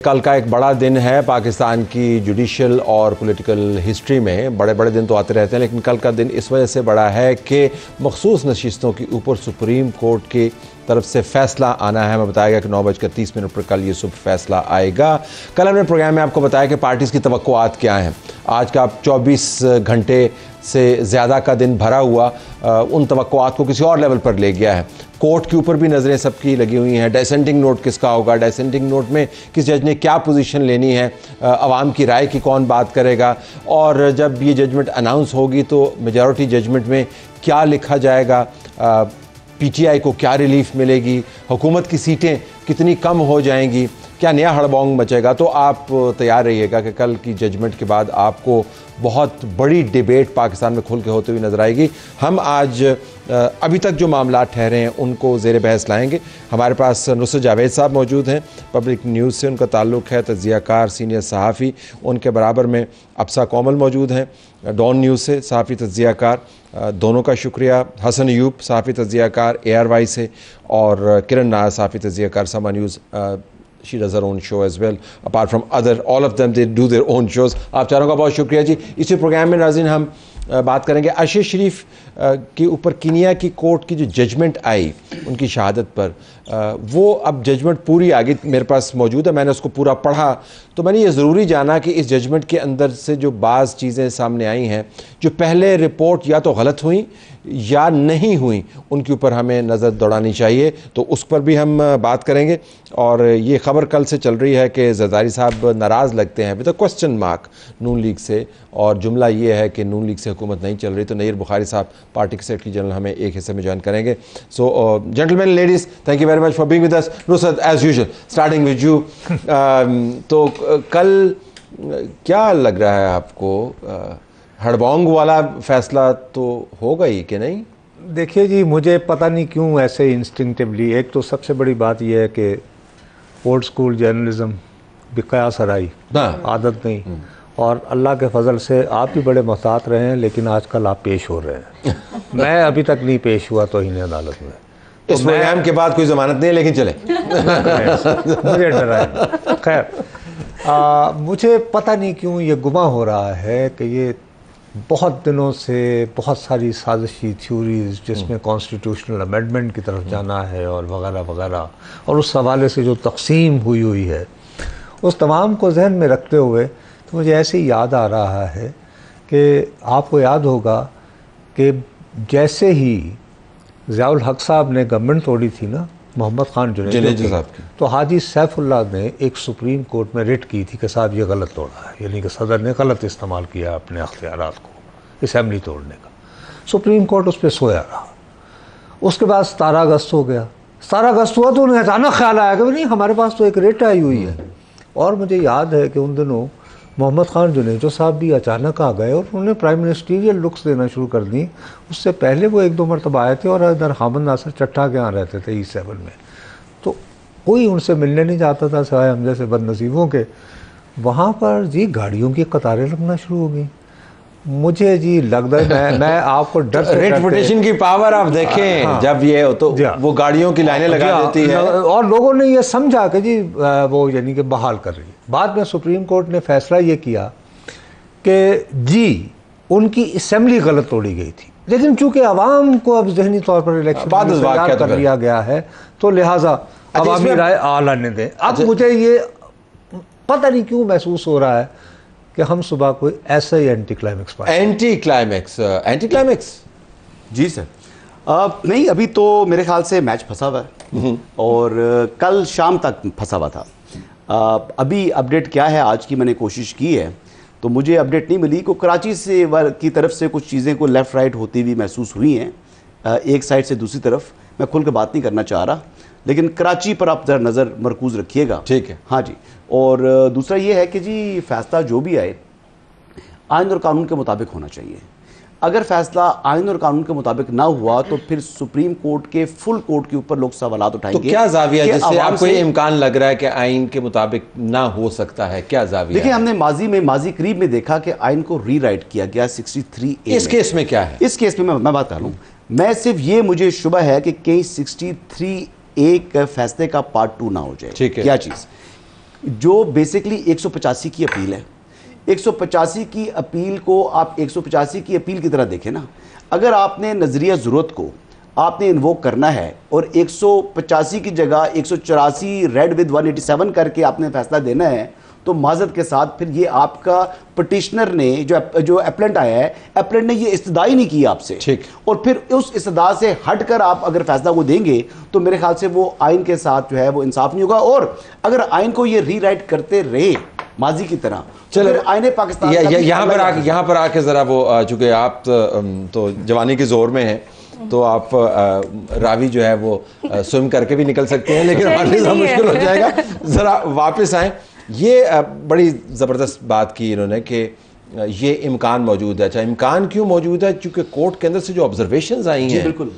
کل کا ایک بڑا دن ہے پاکستان کی جوڈیشل اور پولیٹیکل ہسٹری میں. بڑے دن تو آتے رہتے ہیں لیکن کل کا دن اس وجہ سے بڑا ہے کہ مخصوص نشستوں کے اوپر سپریم کورٹ کی طرف سے فیصلہ آنا ہے. ہمیں بتایا گیا کہ 9:30 پر کل یہ صبح فیصلہ آئے گا. کل ہم نے پروگرام میں آپ کو بتایا کہ پارٹیز کی توقعات کیا ہیں. آج کا 24 گھنٹے سے زیادہ کا دن بھرا ہوا ان توقعات کو کسی اور لیول پر لے گیا ہے. کورٹ کے اوپر بھی نظریں سب کی لگی ہوئی ہیں. ڈیسینٹنگ نوٹ کس کا ہوگا, ڈیسینٹنگ نوٹ میں کس جج نے کیا پوزیشن لینی ہے, عوام کی رائے کی کون بات کرے گا, اور جب یہ ججمنٹ اناؤنس ہوگی تو میجورٹی ججمنٹ میں کیا لکھا جائے گا, پی ٹی آئی کو کیا ریلیف ملے گی, حکومت کی سیٹیں کتنی کم ہو جائیں گی, کیا نیا ہڑبونگ مچے گا. تو آپ تیار رہیے گا کہ کل کی ججمنٹ کے بعد آپ کو بہت بڑی ڈیبیٹ پاکستان میں کھل کے ہوتے ہوئی نظر آئے گی. ہم آج ابھی تک جو معاملات ٹھہرے ہیں ان کو زیر بحث لائیں گے. ہمارے پاس نصرت جاوید صاحب موجود ہیں, پبلک نیوز سے ان کا تعلق ہے, تجزیہ کار, سینئر صحافی. ان کے برابر میں ابسا کومل موجود ہیں, ڈان نیوز سے صحافی تجزیہ کار. دونوں کا شکریہ. حسن ایوب صحافی تجزیہ کار ARY سے, اور کرن ناز صحافی تجزیہ کار سما news. She does her own show as well. Apart from all of them, they do their own shows. آپ چاروں کا بہت شکریہ جی. اسی پروگرام میں ناظرین ہم بات کریں گے عرشی شریف کے اوپر کینیا کی کورٹ کی جو ججمنٹ آئی ان کی شہادت پر. وہ اب ججمنٹ پوری آگے میرے پاس موجود ہے, میں نے اس کو پورا پڑھا تو میں نے یہ ضروری جانا کہ اس ججمنٹ کے اندر سے جو بعض چیزیں سامنے آئی ہیں جو pہلے رپورٹ یا تو غلط ہوئیں یا نہیں ہوئیں ان کے اوپر ہمیں نظر دوڑانی چاہیے, تو اس پر بھی ہم بات کریں گے. اور یہ خبر کل سے چل رہی ہے کہ زرداری صاحب ناراض لگتے ہیں with a question mark Noon league سے, اور جملہ یہ ہے کہ نون لیگ سے حکومت نہیں چل رہی. تو نیر بخاری صاحب پارٹی کے سیکرٹری جنرل ہمیں ایک حصے میں جوائن کریں گے. So gentleman ladies, thank you very much for being with us. Nusrat is usual starting with you, تو کل کیا لگ رہا ہے آپ کو, ہڑبونگ والا فیصلہ تو ہوگا ہی کہ نہیں؟ دیکھیے جی, مجھے پتہ نہیں کیوں ایسے انسٹنکٹیولی, ایک تو سب سے بڑی بات یہ ہے کہ اولڈ سکول جرنلزم بقیاس آرائی عادت نہیں, اور اللہ کے فضل سے آپ بھی بڑے محتاط رہے ہیں لیکن آج کل آپ پیش ہو رہے ہیں. میں ابھی تک نہیں پیش ہوا توہین عدالت میں. اس پروگرام کے بعد کوئی ضمانت نہیں ہے لیکن چلے مجھے ڈرائے. خیر, مجھے پتہ نہیں کیوں یہ گماں ہو رہا ہے کہ یہ بہت دنوں سے بہت ساری سازشی تھیوریز جس میں کانسٹیٹیوشنل امینڈمنٹ کی طرف جانا ہے اور وغیرہ وغیرہ, اور اس حوالے سے جو تقسیم ہوئی ہے, اس تمام کو ذہن میں رکھتے ہوئے تو مجھے ایسے ہی یاد آ رہا ہے کہ آپ کو یاد ہوگا کہ جیسے ہی ضیاء الحق صاحب نے گورنمنٹ توڑی تھی نا محمد خان جنیجو صاحب کی, تو حاجی سیف اللہ نے ایک سپریم کورٹ میں ریٹ کی تھی کہ صاحب یہ غلط توڑا ہے, یعنی کہ صدر نے غلط استعمال کیا اپنے اختیارات کو اسمبلی توڑنے کا. سپریم کورٹ اس پہ سویا رہا. اس کے بعد 17 اگست ہو گیا. 17 اگست ہوا تو انہیں اچانک خیال آیا کہ نہیں ہمارے پاس تو ایک ریٹ آئی ہوئی ہے. اور مجھے یاد ہے کہ ان دنوں محمد خان جنیجو صاحب بھی اچانک آ گئے اور انہوں نے پرائم منسٹریل لکس دینا شروع کر دی. اس سے پہلے وہ 1-2 مرتبہ آئے تھے اور ادھر حامد ناصر چٹھا کے یہاں رہتے تھے E7 میں, تو کوئی ان سے ملنے نہیں جاتا تھا سوائے ہم جیسے بد نصیبوں کے. وہاں پر جی گاڑیوں کی قطاریں لگنا شروع ہو گئیں. مجھے جی لگتا ہے میں آپ کو ڈر سے ریپوٹیشن کی پاور آپ دیکھیں, جب یہ ہو تو وہ گاڑیوں کی لائنیں لگا دیتی ہے, اور لوگوں نے یہ سمجھا کہ جی وہ یعنی کہ بحال کر رہی ہے. بعد میں سپریم کورٹ نے فیصلہ یہ کیا کہ جی ان کی اسمبلی غلط توڑی گئی تھی, لیکن چونکہ عوام کو اب ذہنی طور پر الیکشن تیار کر لیا گیا ہے تو لہٰذا عوامی رائے آنے دیں. اب مجھے یہ پتہ نہیں کیوں محسوس ہو رہا ہے کہ ہم صبح کوئی ایسا ہی اینٹی کلائمیکس. جی سر, نہیں ابھی تو میرے خیال سے میچ پھنسا ہوا ہے اور کل شام تک پھنسا ہوا تھا. ابھی اپڈیٹ کیا ہے آج کی میں نے کوشش کی ہے تو مجھے اپڈیٹ نہیں ملی. کو کراچی سے کی طرف سے کچھ چیزیں کو لیفٹ رائٹ ہوتی ہوئی محسوس ہوئی ہیں, ایک سائڈ سے دوسری طرف. میں کھل کے بات نہیں کرنا چاہ رہا لیکن کراچی پر آپ ذرا نظر مرکوز رکھیے گا. ٹھیک ہے. ہاں جی. اور دوسرا یہ ہے کہ جی فیصلہ جو بھی آئے آئین اور قانون کے مطابق ہونا چاہیے. اگر فیصلہ آئین اور قانون کے مطابق نہ ہوا تو پھر سپریم کورٹ کے فل کورٹ کے اوپر لوگ سوالات اٹھائیں گے. تو کیا زاویہ جس سے آپ کو یہ امکان لگ رہا ہے کہ آئین کے مطابق نہ ہو سکتا ہے, کیا زاویہ؟ دیکھیں ہم نے ماضی قریب میں دیکھا کہ آئین کو ری رائٹ کیا گیا 63A. اس کیس میں کیا ہے؟ اس کیس میں بات کر رہا ہوں. میں صرف یہ مجھے شبہ ہے کہ کہیں 63A فیصلے کا پارٹ 2 نہ ہو جائے. ٹھیک ہے. کیا چیز جو بیسکلی 185 کی اپیل ہے. 185 کی اپیل کو آپ 185 کی اپیل کی طرح دیکھیں نا. اگر آپ نے نظریہ ضرورت کو آپ نے انووک کرنا ہے اور 185 کی جگہ 184 ریڈ ود 187 کر کے آپ نے فیصلہ دینا ہے, تو معذرت کے ساتھ پھر یہ آپ کا پٹیشنر نے جو اپلنٹ آیا ہے, اپلنٹ نے یہ استدعا ہی نہیں کی آپ سے, اور پھر اس استدعا سے ہٹ کر آپ اگر فیصلہ وہ دیں گے تو میرے خیال سے وہ آئین کے ساتھ جو ہے وہ انصاف نہیں ہوگا. اور اگر آئین کو یہ ری رائٹ کرتے رہے ماضی کی طرح, چلو آئین پاکستان یہاں پر آ کے ذرا وہ, چونکہ آپ تو جوانی کے زور میں ہیں تو آپ راوی جو ہے وہ سوئم کر کے بھی نکل سکتے ہیں, لیکن ہمارے لیے مشکل ہو جائے گا. ذرا واپس آئیں. یہ بڑی زبردست بات کی انہوں نے کہ یہ امکان موجود ہے. اچھا, امکان کیوں موجود ہے؟ چونکہ کورٹ کے اندر سے جو آبزرویشنز آئی ہیں بالکل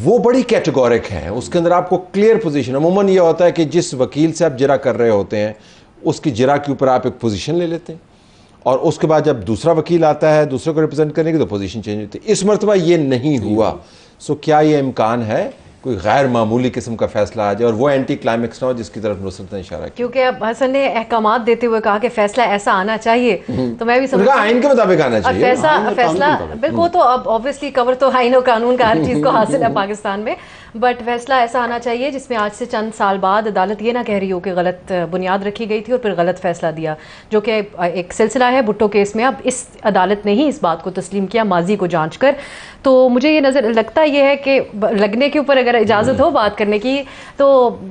وہ بڑی کیٹیگورک ہیں. اس کے اندر آپ کو کلیئر پوزیشن, عموماً یہ ہوتا ہے کہ جس وکیل سے آپ جرا کر رہے ہوتے ہیں اس کی جرا کے اوپر آپ ایک پوزیشن لے لیتے ہیں, اور اس کے بعد جب دوسرا وکیل آتا ہے دوسرے کو ریپرزینٹ کرنے کی تو پوزیشن چینج ہوتی ہے. اس مرتبہ یہ نہیں ہوا. سو کیا یہ امکان ہے کوئی غیر معمولی قسم کا فیصلہ آ جائے اور وہ اینٹی کلائمیکس نہ ہو جس کی طرف نصرت نے اشارہ کیا؟ کیونکہ اب حسن نے احکامات دیتے ہوئے کہا کہ فیصلہ ایسا آنا چاہیے, تو میں بھی سمجھتی ہوں آئین کے مطابق آنا چاہیے. فیصلہ بالکل, تو اب اوبویسلی کور تو آئین و قانون کا ہر چیز کو حاصل ہے پاکستان میں, بٹ فیصلہ ایسا آنا چاہیے جس میں آج سے چند سال بعد عدالت یہ نہ کہہ رہی ہو کہ غلط بنیاد رکھی گئی تھی اور پھر غلط فیصلہ دیا, جو کہ ایک سلسلہ ہے بھٹو کیس میں. اب اس عدالت نے ہی اس بات کو تسلیم کیا ماضی کو جانچ کر. تو مجھے یہ نظر لگتا یہ ہے کہ لگنے کے اوپر اگر اجازت ہو بات کرنے کی تو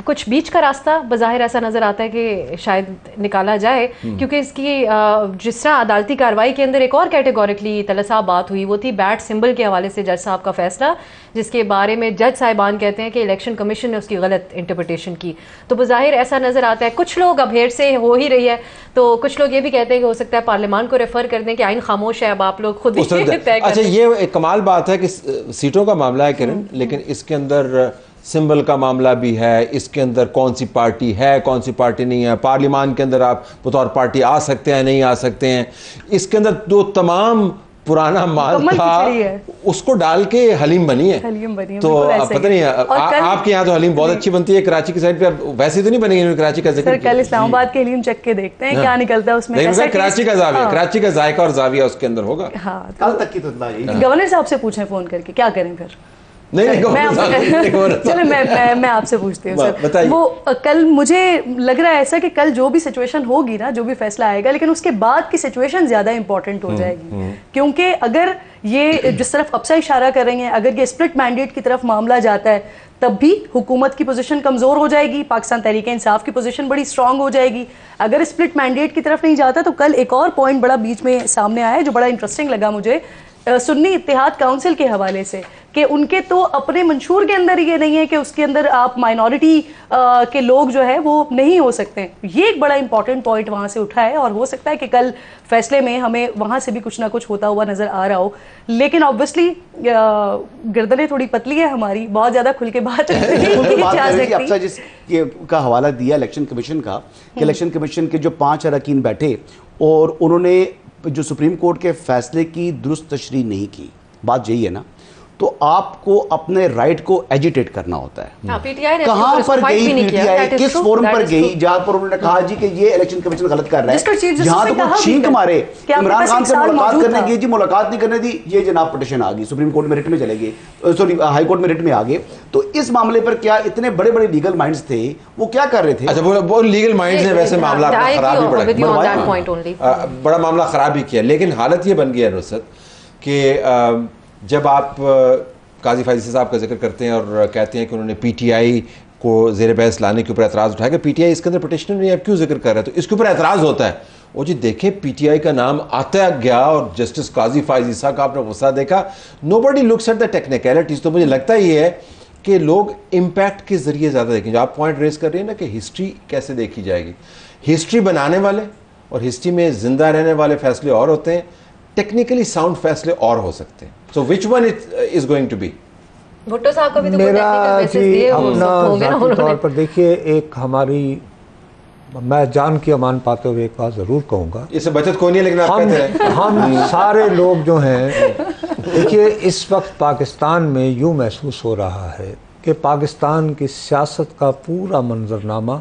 کچھ بیچ کا راستہ بظاہر ایسا نظر آتا ہے کہ شاید نکالا جائے, کیونکہ اس کی جس طرح عدالتی کارروائی کے اندر ایک اور کیٹیگورکلی طلسا بات ہوئی وہ تھی بیٹ سمبل کے حوالے سے جج صاحب کا فیصلہ, جس کے بارے میں جج صاحبان کہتے ہیں کہ الیکشن کمیشن نے اس کی غلط انٹرپریٹیشن کی. تو بظاہر ایسا نظر آتا ہے, کچھ لوگ اب ہیٹ سے ہو ہی رہی ہے تو کچھ لوگ یہ بھی کہتے ہیں کہ ہو سکتا ہے پارلیمان کو ریفر کر دیں کہ آئین خاموش ہے, اب آپ لوگ خود ہی طے کر دیں. اچھا, یہ ایک کمال بات ہے کہ سیٹوں کا معاملہ ہے کرن, لیکن اس کے اندر سمبل کا معاملہ بھی ہے, اس کے اندر کون سی پارٹی ہے کون سی پارٹی نہیں ہے, پارلیمان کے اندر آپ بطور پارٹی آ سکتے ہیں نہیں آ سکتے ہیں, اس کے اندر جو تمام پرانا مال تھا اس کو ڈال کے حلیم بنی ہے. تو پتہ نہیں آپ کے یہاں تو حلیم بہت اچھی بنتی ہے, کراچی کی سائڈ پہ ویسے تو نہیں بنے گی, کراچی کا ذکر کل اسلام آباد کے حلیم چکھ کے دیکھتے ہیں کیا نکلتا ہے اس میں. کراچی کا زاویہ, کراچی کا ذائقہ اور زاویہ اس کے اندر ہوگا. کل تک کی تو گورنر صاحب سے پوچھیں فون کر کے کیا کریں پھر. چلے میں آپ سے پوچھتی ہوں سر, وہ کل مجھے لگ رہا ہے ایسا کہ کل جو بھی سچویشن ہوگی نا, جو بھی فیصلہ آئے گا, لیکن اس کے بعد کی سچویشن زیادہ امپورٹنٹ ہو جائے گی, کیونکہ اگر یہ جس طرف اب سے اشارہ کر رہے ہیں, اگر یہ اسپلٹ مینڈیٹ کی طرف معاملہ جاتا ہے تب بھی حکومت کی پوزیشن کمزور ہو جائے گی, پاکستان تحریک انصاف کی پوزیشن بڑی اسٹرانگ ہو جائے گی. اگر اسپلٹ مینڈیٹ کی طرف نہیں جاتا تو کل ایک اور پوائنٹ بڑا بیچ میں سامنے آیا ہے جو بڑا انٹرسٹنگ لگا مجھے, سنی اتحاد کاؤنسل کے حوالے سے, کہ ان کے تو اپنے منشور کے اندر یہ نہیں ہے کہ اس کے اندر آپ مائنورٹی کے لوگ جو ہے وہ نہیں ہو سکتے. یہ ایک بڑا امپورٹنٹ پوائنٹ وہاں سے اٹھا ہے, اور ہو سکتا ہے کہ کل فیصلے میں ہمیں وہاں سے بھی کچھ نہ کچھ ہوتا ہوا نظر آ رہا ہو. لیکن آبویسلی گردنیں تھوڑی پتلی ہے ہماری, بہت زیادہ کھل کے بات جس کا حوالہ دیا الیکشن کمیشن کا, کہ الیکشن کمیشن کے جو 5 اراکین بیٹھے اور انہوں نے جو سپریم کورٹ کے فیصلے کی درست تشریح نہیں کی, بات یہی ہے نا. تو آپ کو اپنے رائٹ کو ایجیٹیٹ کرنا ہوتا ہے. کہاں پر گئی پی ٹی آئی, کس فورم پر گئی جہاں پر انہوں نے کہا جی کہ یہ الیکشن کمیشن غلط کر رہا ہے, جہاں تو وہ چھینک مارے عمران خان سے ملاقات کرنے گئی, جی ملاقات نہیں کرنے دی, یہ جناب پٹیشن آ گئی سپریم کورٹ میں, ریٹ میں چلے گئے, سوری ہائی کورٹ میں ریٹ میں آ گئے. تو اس معاملے پر کیا اتنے بڑے بڑے لیگل مائنڈز تھے, وہ کیا کر رہے تھے؟ اچھا, وہ لیگل مائنڈز نے ویسے معاملہ بڑا معاملہ خراب ہی کیا, لیکن حالت یہ بن گئی ہے نصرت کہ جب آپ قاضی فائزی صاحب کا ذکر کرتے ہیں اور کہتے ہیں کہ انہوں نے پی ٹی آئی کو زیر بحث لانے کے اوپر اعتراض اٹھایا کہ پی ٹی آئی اس کے اندر پٹیشنر نہیں ہے, آپ کیوں ذکر کر رہے ہیں, تو اس کے اوپر اعتراض ہوتا ہے. وہ جی دیکھیں پی ٹی آئی کا نام آتا گیا اور جسٹس قاضی فائزی صاحب کا آپ نے غصہ دیکھا, نو بڈی لکس ایٹ دا ٹیکنیکلٹیز. تو مجھے لگتا یہ ہے کہ لوگ امپیکٹ کے ذریعے زیادہ دیکھیں. جو آپ پوائنٹ ریز کر رہے ہیں نا کہ ہسٹری کیسے دیکھی جائے گی, ہسٹری بنانے والے اور ہسٹری میں زندہ رہنے والے فیصلے اور ہوتے ہیں, ٹیکنیکلی ساؤنڈ فیصلے اور ہو سکتے ہیں. So which one is going to be? Bhutto صاحب کو بھی تو میرا جی اپنا ذاتی طور پر دیکھیے, ایک ہماری, میں جان کی امان پاتے ہوئے ایک بات ضرور کہوں گا, اس سے بچت کوئی نہیں, لیکن آپ کہتے ہیں ہم سارے لوگ جو ہیں, دیکھیے اس وقت پاکستان میں یوں محسوس ہو رہا ہے کہ پاکستان کی سیاست کا پورا منظرنامہ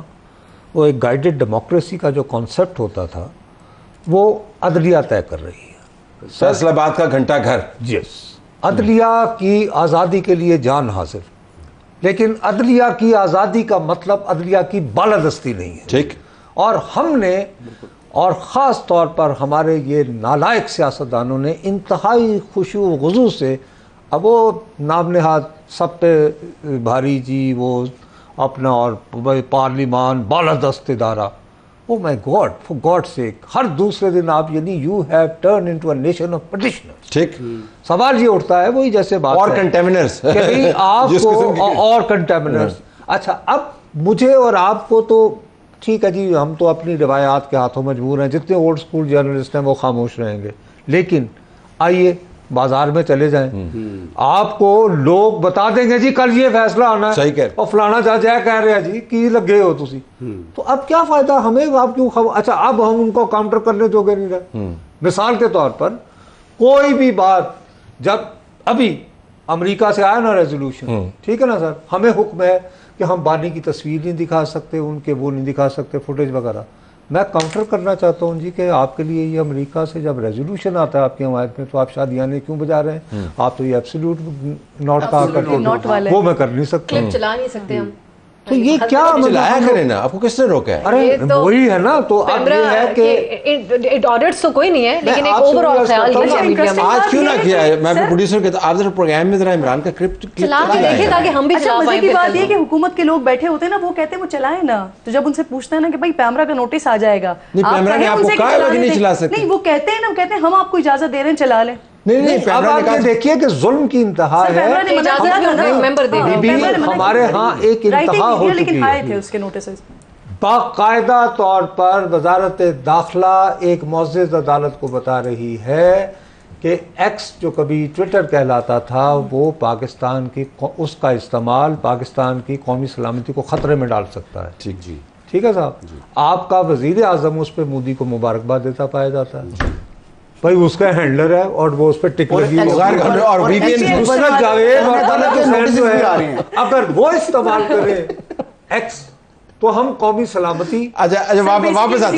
وہ ایک گائیڈڈ ڈیموکریسی کا جو کانسیپٹ ہوتا تھا وہ عدلیہ طے کر رہی ہے. فیصلہ باد کا گھنٹہ گھر. یس, عدلیہ کی آزادی کے لیے جان حاضر, لیکن عدلیہ کی آزادی کا مطلب عدلیہ کی بالادستی نہیں ہے. ٹھیک. اور ہم نے, اور خاص طور پر ہمارے یہ نالائق سیاستدانوں نے انتہائی خشوع و خضوع سے, اب وہ نام نہاد سب پہ بھاری جی وہ اپنا اور پارلیمان بالادست ادارہ, oh my God, for God sake, ہر دوسرے دن آپ یعنی you have turn into a nation of petitioners. ٹھیک. سوال یہ اٹھتا ہے وہی جیسے بات اور کنٹیمنرز کہ بھئی آپ کو اور کنٹیمنرز. اچھا اب مجھے اور آپ کو تو ٹھیک ہے جی, ہم تو اپنی روایات کے ہاتھوں مجبور ہیں, جتنے اولڈ سکول جرنلسٹ ہیں وہ خاموش رہیں گے, لیکن آئیے بازار میں چلے جائیں, آپ کو لوگ بتا دیں گے جی کل یہ فیصلہ آنا ہے, صحیح کہہ رہے, اور فلانا جج ہے کہہ رہے ہیں جی کی لگے ہو تسی, تو اب کیا فائدہ ہمیں, آپ کیوں اچھا اب ہم ان کو کاؤنٹر کرنے جوگے نہیں رہے. مثال کے طور پر کوئی بھی بات, جب ابھی امریکہ سے آیا نا ریزولوشن, ٹھیک ہے نا سر, ہمیں حکم ہے کہ ہم بانی کی تصویر نہیں دکھا سکتے, ان کے وہ نہیں دکھا سکتے فوٹیج وغیرہ. میں کاؤنٹر کرنا چاہتا ہوں جی کہ آپ کے لیے یہ امریکہ سے جب ریزولوشن آتا ہے آپ کی حمایت میں تو آپ شادیانے کیوں بجا رہے ہیں؟ آپ تو یہ ایبسولوٹ نوٹ کہا کرتے, وہ میں کر نہیں سکتا, کلپ چلا نہیں سکتے ہم. تو یہ کیا چلایا کریں نا, آپ کو کس نے روکا ہے؟ ارے وہی ہے نا, تو اب یہ ہے کہ آڈرز تو کوئی نہیں ہے, لیکن ایک اوور آل خیال یہ ہے میڈیا میں. آج کیوں نہ کیا ہے؟ میں پروڈیوسر کہتا ہوں آپ ذرا پروگرام میں ذرا عمران کا کلپ چلا کے دیکھیں تاکہ ہم بھی چلا پائیں. مزے کی بات یہ کہ حکومت کے لوگ بیٹھے ہوتے ہیں نا, وہ کہتے ہیں وہ چلائیں نا, تو جب ان سے پوچھتے ہیں نا کہ بھائی پیمرا کا نوٹس آ جائے گا, نہیں چلا سکتے, نہیں وہ کہتے ہیں نا, کہتے ہیں ہم آپ کو اجازت دے رہے ہیں چلا لیں. نہیں, اب آپ یہ دیکھیے کہ ظلم کی انتہا ہے. ہمارے ہاں ایک انتہا ہو چکی ہے. باقاعدہ طور پر وزارت داخلہ ایک معزز عدالت کو بتا رہی ہے کہ ایکس جو کبھی ٹویٹر کہلاتا تھا وہ پاکستان کی, اس کا استعمال پاکستان کی قومی سلامتی کو خطرے میں ڈال سکتا ہے. ٹھیک جی, ٹھیک ہے صاحب, آپ کا وزیر اعظم اس پہ مودی کو مبارکباد دیتا پایا جاتا ہے, بھائی اس کا ہینڈلر ہے اور وہ اس پہ ٹک لگی اور اگر وہ استعمال کرے ایکس تو ہم قومی سلامتی واپس آ